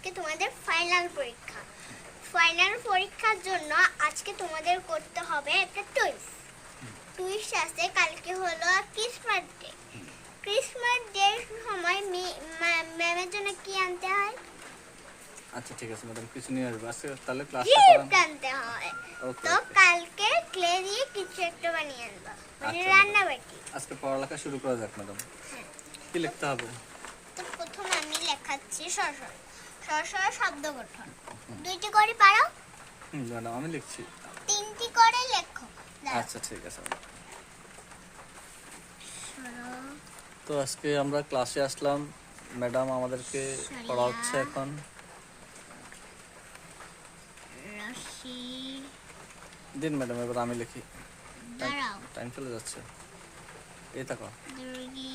আজকে তোমাদের ফাইনাল পরীক্ষা। ফাইনাল পরীক্ষার জন্য আজকে তোমাদের করতে হবে একটা টুইস্ট আছে। কালকে হলো ক্রিসমাস ডে। ক্রিসমাস ডের সময় ম্যামের জন্য কি আনতে হয়? আচ্ছা ঠিক আছে ম্যাডাম, কিছু নিয়ে আসবো আজকে, তাহলে ক্লাসটা গিফট করান। আনতে হয়। ওকে তো কালকে ক্লে দিয়ে কিছু একটা বানিয়ে আনবা, মানে আচ্ছা রান্না ম্যাডাম, বাটি। আজকে পড়ালেখা শুরু করা যাক ম্যাডাম। হ্যাঁ। কি লিখতে হবে? তো প্রথমে আমি লেখাচ্ছি সরসর শব্দ গঠন। দুইটি করে পারো? ম্যাডাম আমি লিখছি। তিনটি করে লেখো। আচ্ছা ঠিক আছে ম্যাডাম। তো আজকে আমরা ক্লাসে আসলাম, ম্যাডাম আমাদেরকে পড়াচ্ছে এখন। রশি দিন ম্যাডাম, এবার আমি লিখি। দাঁড়াও। টাইম চলে যাচ্ছে, এই থাকো। দুর্গি